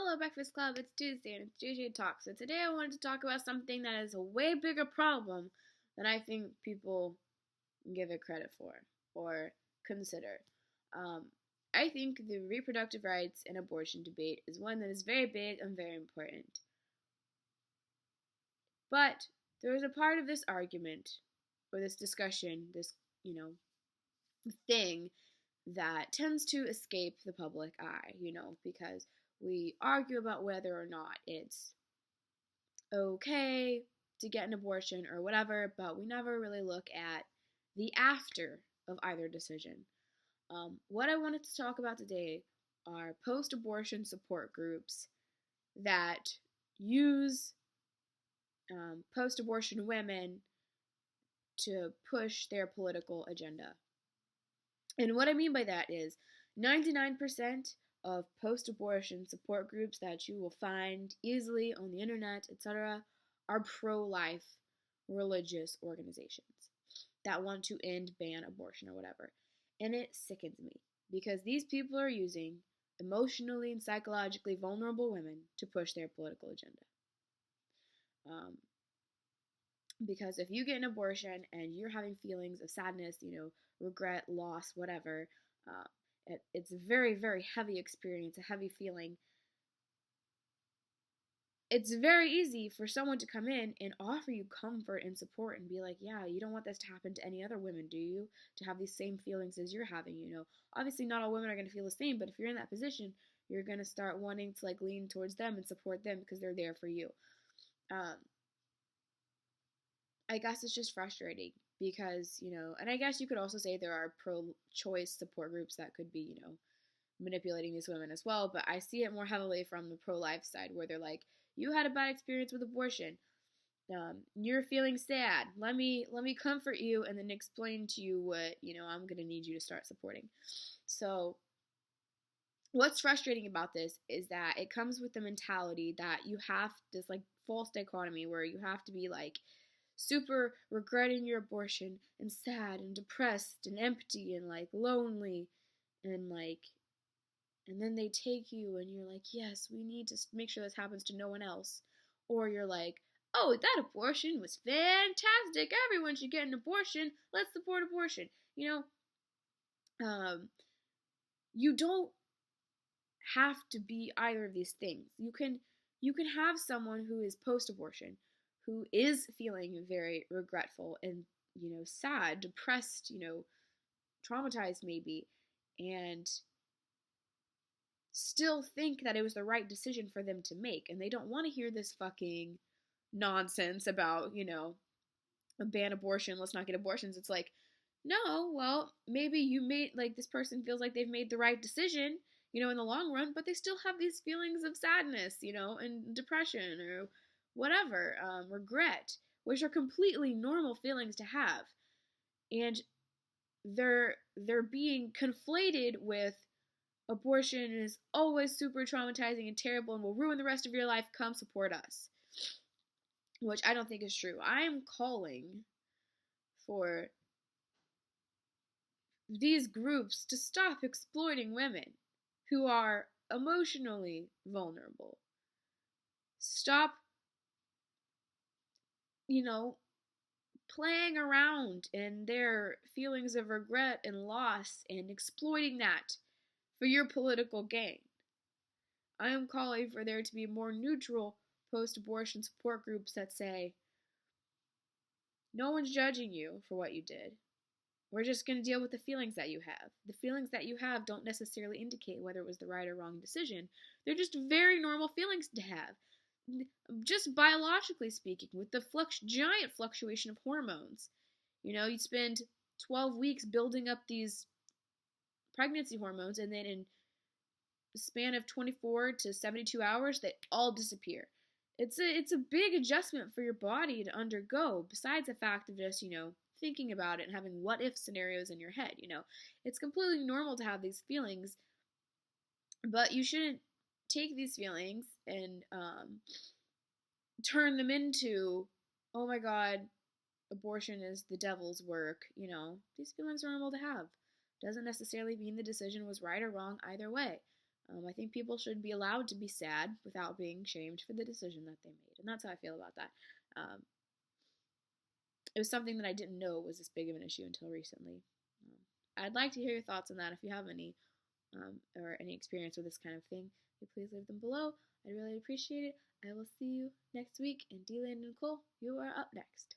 Hello, Breakfast Club. It's Tuesday and it's JJ Talk. So today I wanted to talk about something that is a way bigger problem than I think people give it credit for or consider. Um, I think the reproductive rights and abortion debate is one that is very big and very important. But there is a part of this argument or this discussion, this, thing that tends to escape the public eye, because we argue about whether or not it's okay to get an abortion or whatever, but we never really look at the after of either decision. What I wanted to talk about today are post abortion support groups that use post abortion women to push their political agenda. And what I mean by that is 99% of post abortion support groups that you will find easily on the internet, etc., are pro life religious organizations that want to end, ban abortion, or whatever. And it sickens me because these people are using emotionally and psychologically vulnerable women to push their political agenda. Because if you get an abortion and you're having feelings of sadness, regret, loss, whatever, it's a very, very heavy experience, a heavy feeling. It's very easy for someone to come in and offer you comfort and support and be like, yeah, you don't want this to happen to any other women, do you? To have these same feelings as you're having, Obviously, not all women are going to feel the same, but if you're in that position, you're going to start wanting to, lean towards them and support them because they're there for you. I guess it's just frustrating because, and I guess you could also say there are pro-choice support groups that could be, manipulating these women as well, but I see it more heavily from the pro-life side where they're like, you had a bad experience with abortion. You're feeling sad. Let me comfort you and then explain to you what, I'm going to need you to start supporting. So what's frustrating about this is that it comes with the mentality that you have this false dichotomy where you have to be super regretting your abortion and sad and depressed and empty and lonely and and then they take you and you're like, yes, we need to make sure this happens to no one else. Or you're like, oh, that abortion was fantastic, everyone should get an abortion, let's support abortion. You don't have to be either of these things. You can have someone who is post-abortion who is feeling very regretful and, sad, depressed, traumatized maybe, and still think that it was the right decision for them to make. And they don't want to hear this fucking nonsense about, ban abortion, let's not get abortions. It's like, no, well, maybe you made, this person feels like they've made the right decision, in the long run, but they still have these feelings of sadness, and depression or whatever, regret, which are completely normal feelings to have. And they're being conflated with abortion is always super traumatizing and terrible and will ruin the rest of your life, come support us. Which I don't think is true. I am calling for these groups to stop exploiting women who are emotionally vulnerable. Stop, playing around in their feelings of regret and loss and exploiting that for your political gain. I am calling for there to be more neutral post-abortion support groups that say, no one's judging you for what you did. We're just going to deal with the feelings that you have. The feelings that you have don't necessarily indicate whether it was the right or wrong decision. They're just very normal feelings to have. Just biologically speaking, with the giant fluctuation of hormones. You spend 12 weeks building up these pregnancy hormones, and then in the span of 24 to 72 hours, they all disappear. It's a big adjustment for your body to undergo, besides the fact of just, thinking about it and having what if scenarios in your head, It's completely normal to have these feelings, but you shouldn't take these feelings and turn them into, oh my god, abortion is the devil's work, These feelings are normal to have. Doesn't necessarily mean the decision was right or wrong either way. I think people should be allowed to be sad without being shamed for the decision that they made, and that's how I feel about that. Um, it was something that I didn't know was this big of an issue until recently. I'd like to hear your thoughts on that. If you have any or any experience with this kind of thing, please leave them below. I'd really appreciate it. I will see you next week. And D-Land and Nicole, you are up next.